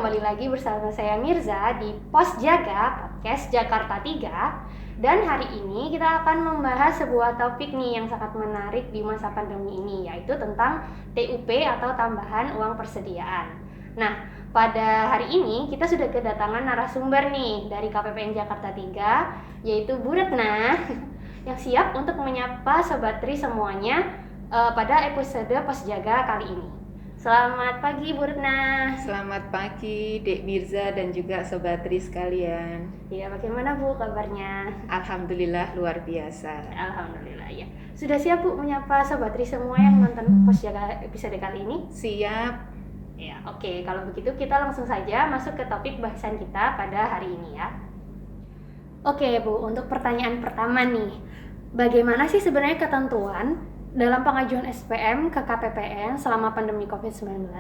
kembali lagi bersama saya Mirza di Pos Jaga Podcast Jakarta 3. Dan hari ini kita akan membahas sebuah topik nih yang sangat menarik di masa pandemi ini, yaitu tentang TUP atau tambahan uang persediaan. Nah, pada hari ini kita sudah kedatangan narasumber nih dari KPPN Jakarta 3, yaitu Bu Retna yang siap untuk menyapa Sobat Tri semuanya pada episode Pos Jaga kali ini. Selamat pagi Bu Retna. Selamat pagi Dek Mirza dan juga Sobat Tri sekalian. Ya, bagaimana Bu kabarnya? Alhamdulillah luar biasa. Alhamdulillah ya. Sudah siap Bu menyapa Sobat Tri semua yang nonton Pos Jaga episode kali ini? Siap. Ya, oke. Kalau begitu kita langsung saja masuk ke topik bahasan kita pada hari ini ya. Oke Bu, untuk pertanyaan pertama nih. Bagaimana sih sebenarnya ketentuan dalam pengajuan SPM ke KPPN selama pandemi COVID-19,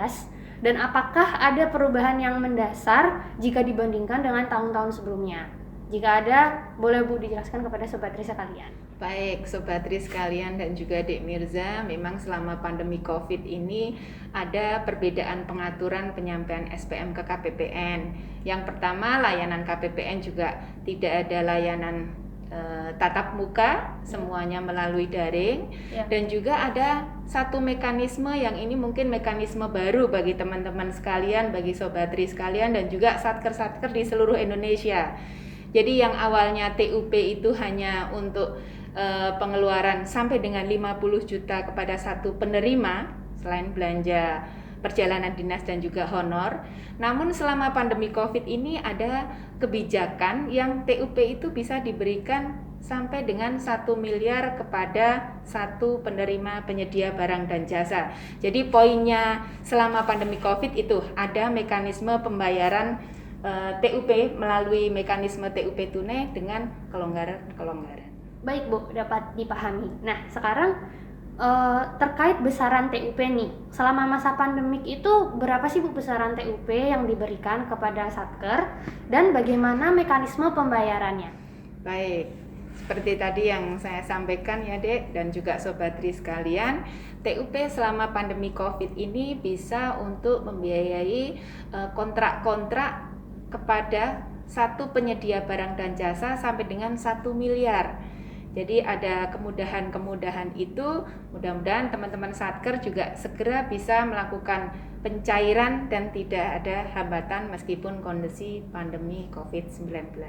dan apakah ada perubahan yang mendasar jika dibandingkan dengan tahun-tahun sebelumnya? Jika ada, boleh Bu dijelaskan kepada Sobat Tri sekalian. Baik Sobat Tri sekalian dan juga Dek Mirza, memang selama pandemi COVID ini ada perbedaan pengaturan penyampaian SPM ke KPPN. Yang pertama, layanan KPPN juga tidak ada layanan tatap muka, semuanya melalui daring ya. Dan juga ada satu mekanisme yang ini mungkin mekanisme baru bagi teman-teman sekalian, bagi Sobat Tri sekalian dan juga satker-satker di seluruh Indonesia. Jadi yang awalnya TUP itu hanya untuk pengeluaran sampai dengan 50 juta kepada satu penerima selain belanja perjalanan dinas dan juga honor. Namun selama pandemi COVID ini ada kebijakan yang TUP itu bisa diberikan sampai dengan 1 miliar kepada satu penerima penyedia barang dan jasa. Jadi poinnya selama pandemi COVID itu ada mekanisme pembayaran TUP melalui mekanisme TUP tunai dengan kelonggaran. Baik Bu, dapat dipahami. Nah, sekarang terkait besaran TUP nih, selama masa pandemik itu berapa sih Bu besaran TUP yang diberikan kepada satker dan bagaimana mekanisme pembayarannya? Baik, seperti tadi yang saya sampaikan ya Dek dan juga Sobat Tri sekalian, TUP selama pandemi COVID ini bisa untuk membiayai kontrak-kontrak kepada satu penyedia barang dan jasa sampai dengan 1 miliar. Jadi ada kemudahan-kemudahan itu, mudah-mudahan teman-teman satker juga segera bisa melakukan pencairan dan tidak ada hambatan meskipun kondisi pandemi COVID-19.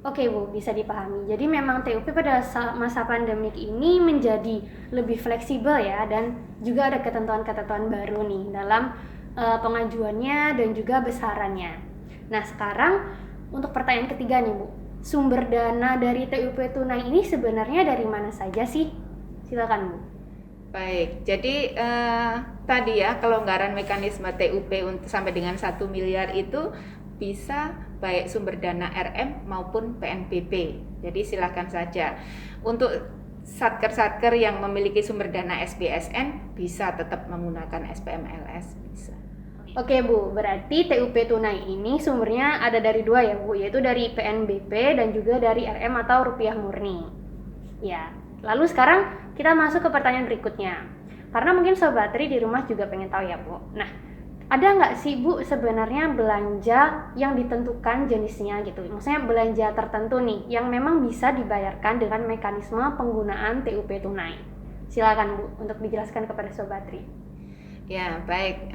Oke Bu, bisa dipahami. Jadi memang TUP pada masa pandemik ini menjadi lebih fleksibel ya, dan juga ada ketentuan-ketentuan baru nih dalam pengajuannya dan juga besarannya. Nah sekarang untuk pertanyaan ketiga nih Bu. Sumber dana dari TUP tunai ini sebenarnya dari mana saja sih? Silakan Bu. Baik, jadi tadi ya kelonggaran mekanisme TUP untuk sampai dengan 1 miliar itu bisa baik sumber dana RM maupun PNBP. Jadi silakan saja. Untuk satker-satker yang memiliki sumber dana SBSN bisa tetap menggunakan SPMLS bisa. Oke Bu, berarti TUP tunai ini sumbernya ada dari dua ya Bu, yaitu dari PNBP dan juga dari RM atau rupiah murni. Ya, lalu sekarang kita masuk ke pertanyaan berikutnya. Karena mungkin Sobat Tri di rumah juga pengen tahu ya Bu. Nah, ada nggak sih Bu sebenarnya belanja yang ditentukan jenisnya gitu? Maksudnya belanja tertentu nih yang memang bisa dibayarkan dengan mekanisme penggunaan TUP tunai. Silakan Bu untuk dijelaskan kepada Sobat Tri. Ya baik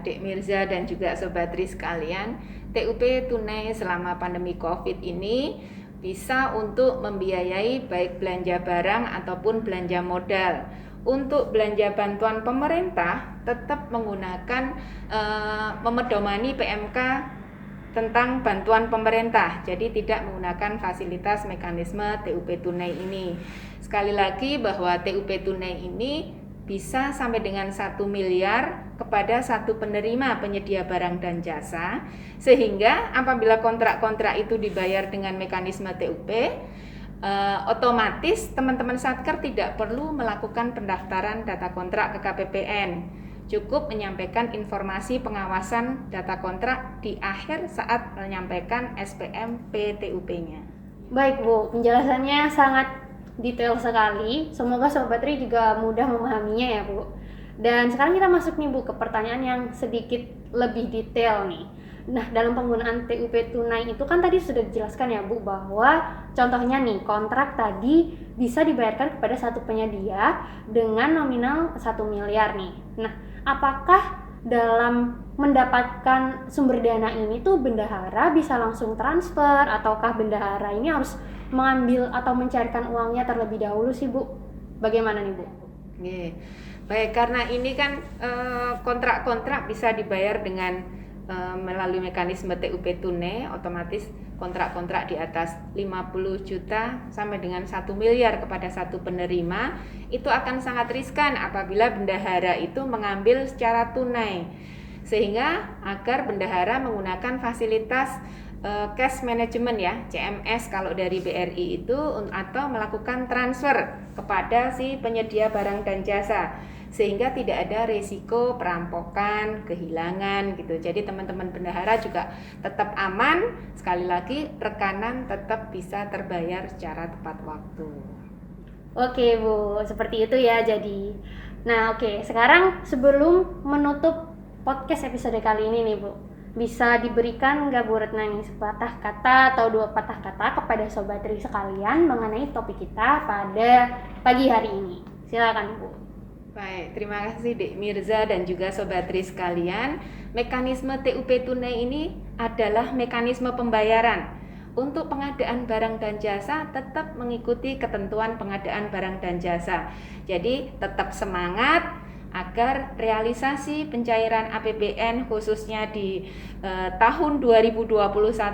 Dek Mirza dan juga Sobat Tri sekalian, TUP tunai selama pandemi COVID ini bisa untuk membiayai baik belanja barang ataupun belanja modal. Untuk belanja bantuan pemerintah tetap menggunakan memedomani PMK tentang bantuan pemerintah, jadi tidak menggunakan fasilitas mekanisme TUP tunai ini. Sekali lagi bahwa TUP tunai ini bisa sampai dengan 1 miliar kepada satu penerima penyedia barang dan jasa, sehingga apabila kontrak-kontrak itu dibayar dengan mekanisme TUP, otomatis teman-teman satker tidak perlu melakukan pendaftaran data kontrak ke KPPN. Cukup menyampaikan informasi pengawasan data kontrak di akhir saat menyampaikan SPM PTUP-nya. Baik Bu, penjelasannya sangat detail sekali. Semoga Sobat Tri juga mudah memahaminya ya Bu. Dan sekarang kita masuk nih Bu ke pertanyaan yang sedikit lebih detail nih. Nah, dalam penggunaan TUP tunai itu kan tadi sudah dijelaskan ya Bu, bahwa contohnya nih kontrak tadi bisa dibayarkan kepada satu penyedia dengan nominal 1 miliar nih. Nah, apakah dalam mendapatkan sumber dana ini tuh bendahara bisa langsung transfer, ataukah bendahara ini harus mengambil atau mencairkan uangnya terlebih dahulu sih Bu? Bagaimana nih Bu? Oke. Baik, karena ini kan kontrak-kontrak bisa dibayar dengan melalui mekanisme TUP tunai, otomatis kontrak-kontrak di atas 50 juta sampai dengan 1 miliar kepada satu penerima itu akan sangat riskan apabila bendahara itu mengambil secara tunai, sehingga agar bendahara menggunakan fasilitas cash management ya, CMS kalau dari BRI itu, atau melakukan transfer kepada si penyedia barang dan jasa, sehingga tidak ada risiko perampokan, kehilangan gitu. Jadi teman-teman bendahara juga tetap aman, sekali lagi rekanan tetap bisa terbayar secara tepat waktu. Oke Bu, seperti itu ya jadi. Nah oke, sekarang sebelum menutup podcast episode kali ini nih Bu, bisa diberikan nggak Bu Retna nih sepatah kata atau 2 patah kata kepada Sobat Tri sekalian mengenai topik kita pada pagi hari ini? Silakan Bu. Baik, terima kasih Dek Mirza dan juga Sobat Tri sekalian. Mekanisme TUP tunai ini adalah mekanisme pembayaran. Untuk pengadaan barang dan jasa tetap mengikuti ketentuan pengadaan barang dan jasa. Jadi tetap semangat agar realisasi pencairan APBN khususnya di tahun 2021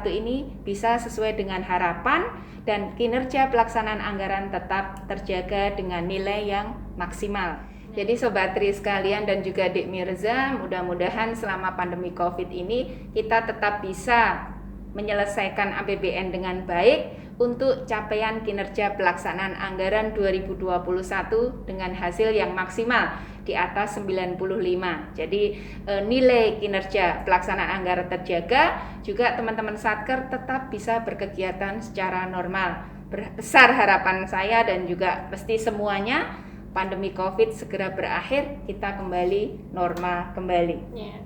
ini bisa sesuai dengan harapan dan kinerja pelaksanaan anggaran tetap terjaga dengan nilai yang maksimal. Jadi Sobat Tri sekalian dan juga Dek Mirza, mudah-mudahan selama pandemi Covid ini kita tetap bisa menyelesaikan APBN dengan baik untuk capaian kinerja pelaksanaan anggaran 2021 dengan hasil yang maksimal di atas 95. Jadi nilai kinerja pelaksanaan anggaran terjaga, juga teman-teman Satker tetap bisa berkegiatan secara normal. Besar harapan saya dan juga mesti semuanya pandemi Covid segera berakhir, kita kembali normal kembali. Yeah.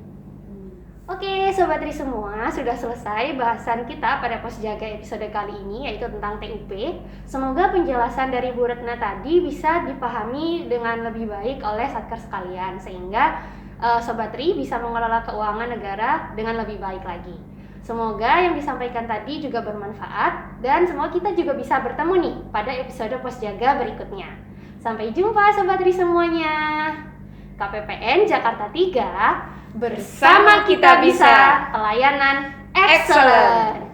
Oke, Sobat Tri semua, sudah selesai bahasan kita pada Pos Jaga episode kali ini, yaitu tentang TUP. Semoga penjelasan dari Bu Retna tadi bisa dipahami dengan lebih baik oleh Satker sekalian, sehingga Sobat Tri bisa mengelola keuangan negara dengan lebih baik lagi. Semoga yang disampaikan tadi juga bermanfaat, dan semoga kita juga bisa bertemu nih pada episode Pos Jaga berikutnya. Sampai jumpa Sobat Tri semuanya. KPPN Jakarta 3, bersama kita bisa pelayanan excellent.